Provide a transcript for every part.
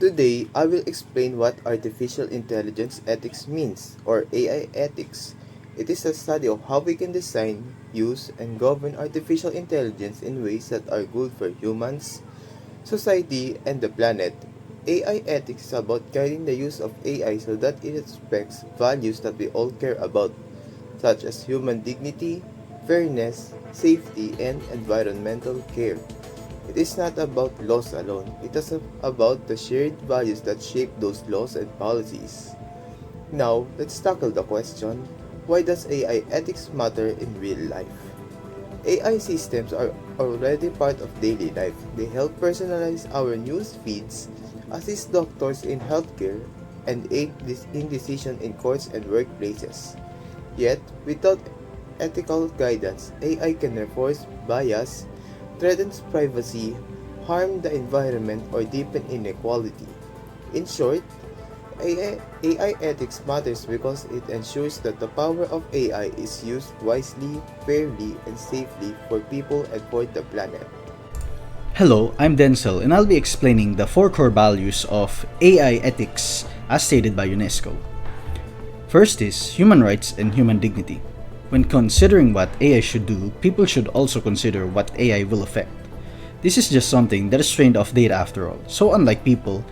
Today, I will explain what artificial intelligence ethics means, or AI ethics. It is a study of how we can design, use, and govern artificial intelligence in ways that are good for humans, society, and the planet. AI ethics is about guiding the use of AI so that it respects values that we all care about, such as human dignity, fairness, safety, and environmental care. It is not about laws alone, it is about the shared values that shape those laws and policies. Now, let's tackle the question, why does AI ethics matter in real life? AI systems are already part of daily life. They help personalize our news feeds, assist doctors in healthcare, and aid in decision in courts and workplaces. Yet, without ethical guidance, AI can reinforce bias, threatens privacy, harm the environment, or deepen inequality. In short, AI ethics matters because it ensures that the power of AI is used wisely, fairly, and safely for people and for the planet. Hello, I'm Dencel and I'll be explaining the four core values of AI ethics as stated by UNESCO. First is human rights and human dignity. When considering what AI should do, people should also consider what AI will affect. This is just something that is trained off data after all, so unlike people,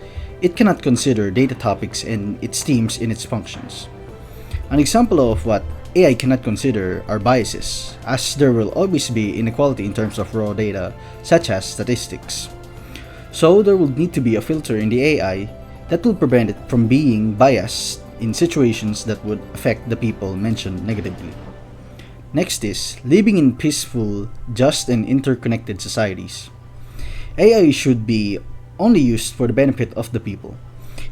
it cannot consider data topics and its themes in its functions. An example of what AI cannot consider are biases, as there will always be inequality in terms of raw data, such as statistics. So there will need to be a filter in the AI that will prevent it from being biased in situations that would affect the people mentioned negatively. Next is living in peaceful, just, and interconnected societies. AI should be only used for the benefit of the people.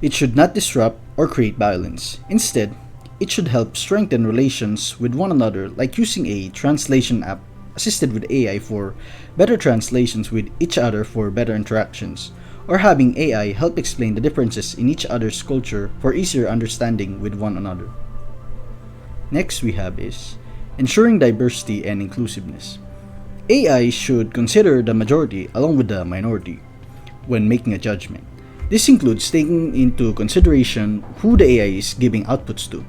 It should not disrupt or create violence. Instead, it should help strengthen relations with one another, like using a translation app assisted with AI for better translations with each other for better interactions, or having AI help explain the differences in each other's culture for easier understanding with one another. Next we have is ensuring diversity and inclusiveness. AI should consider the majority along with the minority when making a judgment. This includes taking into consideration who the AI is giving outputs to.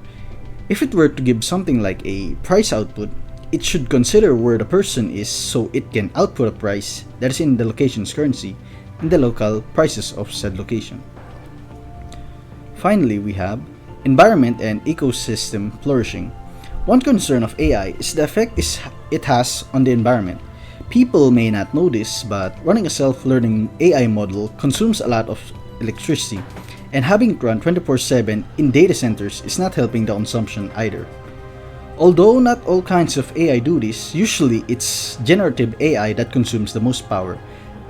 If it were to give something like a price output, it should consider where the person is so it can output a price that is in the location's currency and the local prices of said location. Finally, we have environment and ecosystem flourishing. One concern of AI is the effect it has on the environment. People may not know this, but running a self-learning AI model consumes a lot of electricity, and having it run 24/7 in data centers is not helping the consumption either. Although not all kinds of AI do this, usually it's generative AI that consumes the most power,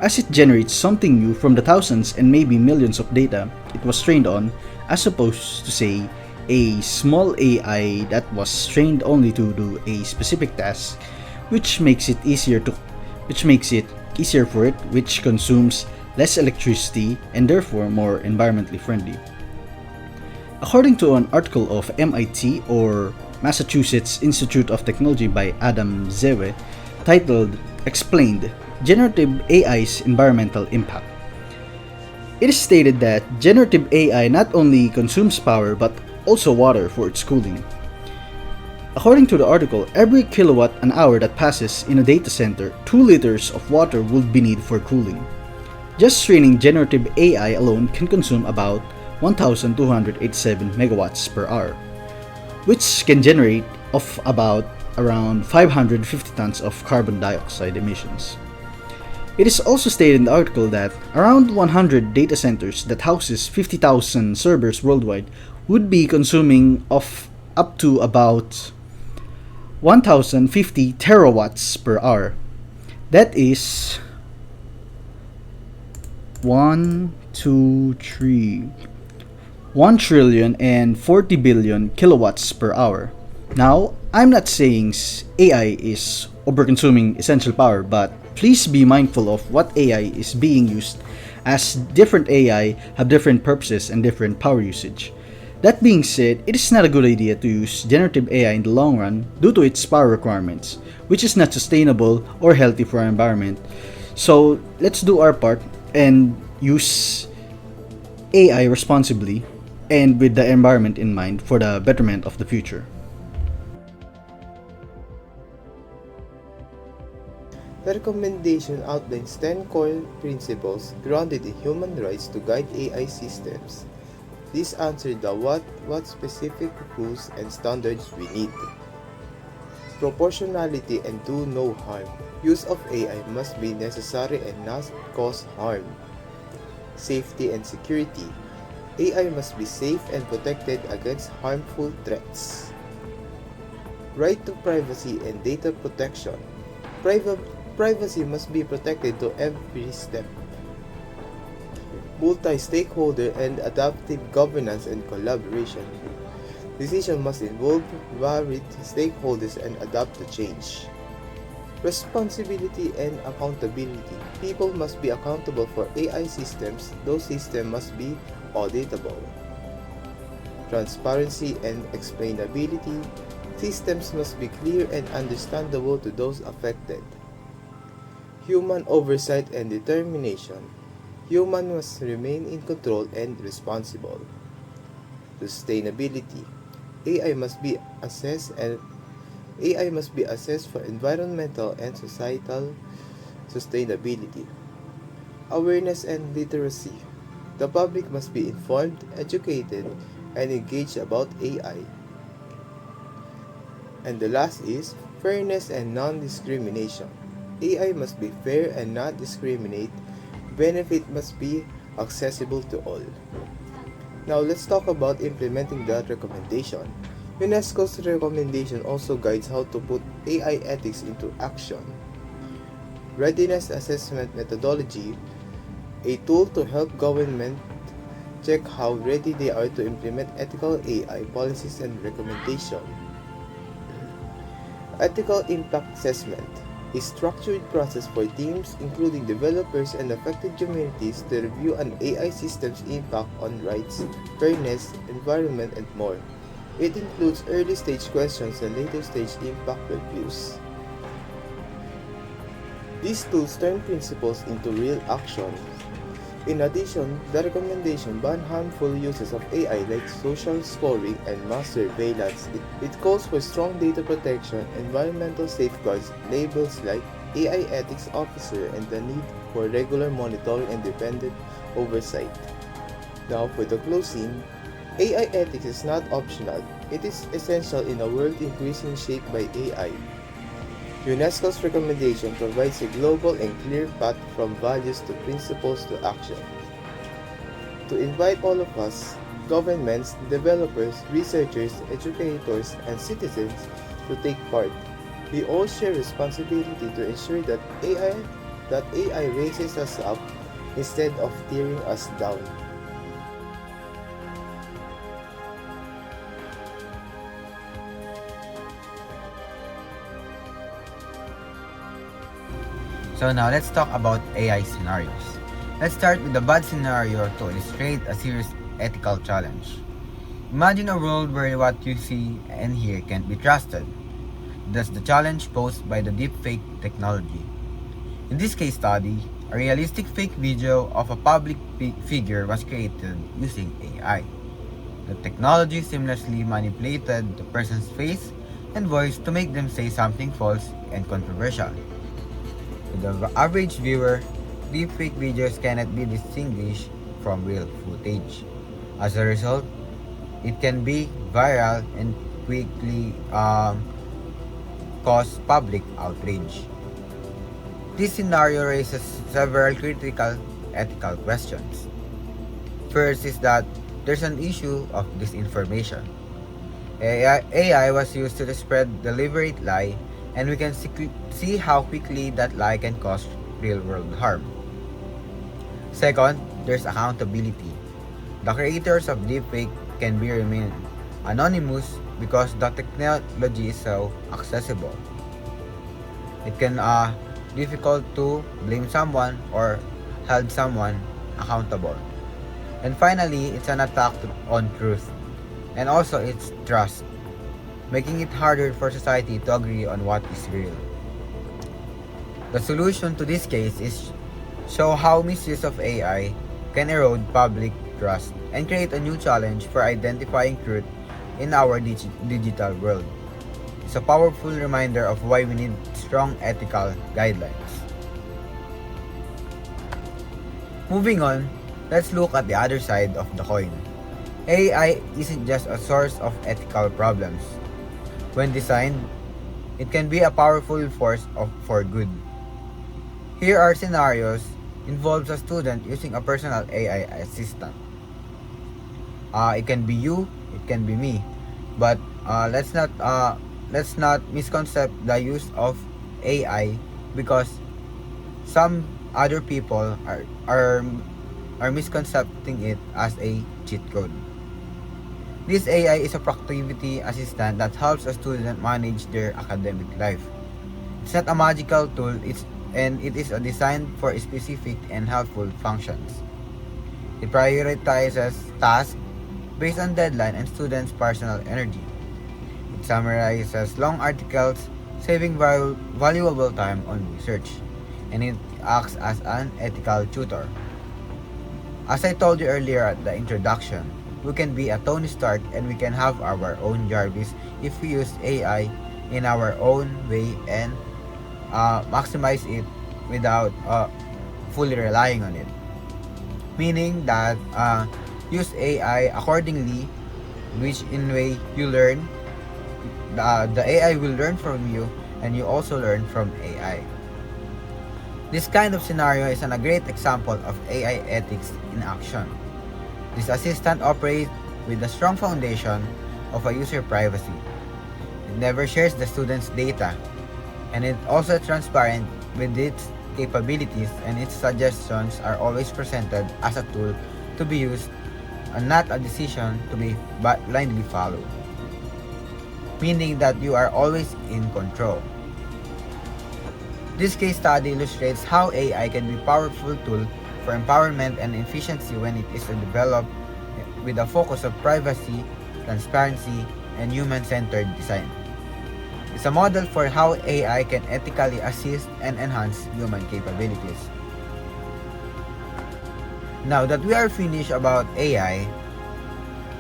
as it generates something new from the thousands and maybe millions of data it was trained on, as opposed to say a small AI that was trained only to do a specific task, which makes it easier for it, which consumes less electricity and therefore more environmentally friendly. According to an article of MIT or Massachusetts Institute of Technology by Adam Zewe titled Explained: Generative AI's Environmental Impact, it is stated that generative AI not only consumes power but also water for its cooling. According to the article, every kilowatt an hour that passes in a data center, 2 liters of water would be needed for cooling. Just training generative AI alone can consume about 1,287 megawatts per hour, which can generate of about around 550 tons of carbon dioxide emissions. It is also stated in the article that around 100 data centers that houses 50,000 servers worldwide would be consuming of up to about 1,050 terawatts per hour. That is 1 trillion and 40 billion kilowatts per hour. Now, I'm not saying AI is overconsuming essential power, but please be mindful of what AI is being used, as different AI have different purposes and different power usage. That being said, it is not a good idea to use generative AI in the long run due to its power requirements, which is not sustainable or healthy for our environment. So let's do our part and use AI responsibly and with the environment in mind for the betterment of the future. The recommendation outlines 10 core principles grounded in human rights to guide AI systems. These answer the what specific rules and standards we need. Proportionality and do no harm. Use of AI must be necessary and not cause harm. Safety and security. AI must be safe and protected against harmful threats. Right to privacy and data protection. Privacy must be protected to every step. Multi-stakeholder and adaptive governance and collaboration. Decision must involve varied stakeholders and adapt to change. Responsibility and accountability. People must be accountable for AI systems. Those systems must be auditable. Transparency and explainability. Systems must be clear and understandable to those affected. Human oversight and determination. Human must remain in control and responsible. Sustainability. AI must be assessed for environmental and societal sustainability. Awareness and literacy. The public must be informed, educated, and engaged about AI. And the last is fairness and non-discrimination. AI must be fair and not discriminate. Benefit must be accessible to all. Now let's talk about implementing that recommendation. UNESCO's recommendation also guides how to put AI ethics into action. Readiness assessment methodology, a tool to help government check how ready they are to implement ethical AI policies and recommendations. Ethical impact assessment, a structured process for teams including developers and affected communities to review an AI system's impact on rights, fairness, environment, and more. It includes early-stage questions and later-stage impact reviews. These tools turn principles into real action. In addition, the recommendation ban harmful uses of AI like social scoring and mass surveillance. It calls for strong data protection, environmental safeguards, labels like AI ethics officer, and the need for regular monitoring and independent oversight. Now for the closing, AI ethics is not optional. It is essential in a world increasingly shaped by AI. UNESCO's recommendation provides a global and clear path from values to principles to action. To invite all of us, governments, developers, researchers, educators, and citizens to take part. We all share responsibility to ensure that AI raises us up instead of tearing us down. So now let's talk about AI scenarios. Let's start with the bad scenario to illustrate a serious ethical challenge. Imagine a world where what you see and hear can't be trusted. That's the challenge posed by the deepfake technology. In this case study, a realistic fake video of a public figure was created using AI. The technology seamlessly manipulated the person's face and voice to make them say something false and controversial. To the average viewer, deepfake videos cannot be distinguished from real footage. As a result, it can be viral and quickly cause public outrage. This scenario raises several critical ethical questions. First is that there's an issue of disinformation. AI was used to spread deliberate lie, and we can see how quickly that lie can cause real-world harm. Second, there's accountability. The creators of deepfake can remain anonymous because the technology is so accessible. It can difficult to blame someone or hold someone accountable. And finally, it's an attack on truth and also its trust, making it harder for society to agree on what is real. The solution to this case is show how misuse of AI can erode public trust and create a new challenge for identifying truth in our digital world. It's a powerful reminder of why we need strong ethical guidelines. Moving on, let's look at the other side of the coin. AI isn't just a source of ethical problems. When designed, it can be a powerful force for good. Here are scenarios involves a student using a personal AI assistant. It can be you, it can be me, but let's not misconcept the use of AI, because some other people are misconcepting it as a cheat code. This AI is a productivity assistant that helps a student manage their academic life. It's not a magical tool, it is designed for specific and helpful functions. It prioritizes tasks based on deadline and students' personal energy. It summarizes long articles, saving valuable time on research, and it acts as an ethical tutor. As I told you earlier at the introduction, we can be a Tony Stark and we can have our own Jarvis if we use AI in our own way and maximize it without fully relying on it. Meaning that use AI accordingly, which in way you learn, the AI will learn from you and you also learn from AI. This kind of scenario is a great example of AI ethics in action. This assistant operates with a strong foundation of a user privacy. It never shares the student's data, and it also transparent with its capabilities, and its suggestions are always presented as a tool to be used and not a decision to be blindly followed. Meaning that you are always in control. This case study illustrates how AI can be a powerful tool for empowerment and efficiency when it is developed with a focus of privacy, transparency, and human-centered design. It's a model for how AI can ethically assist and enhance human capabilities. Now that we are finished about AI,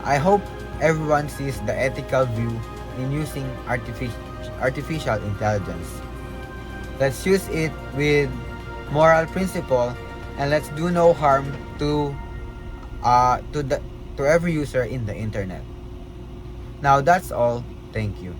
I hope everyone sees the ethical view in using artificial intelligence. Let's use it with moral principle, and let's do no harm to every user in the internet. Now that's all. Thank you.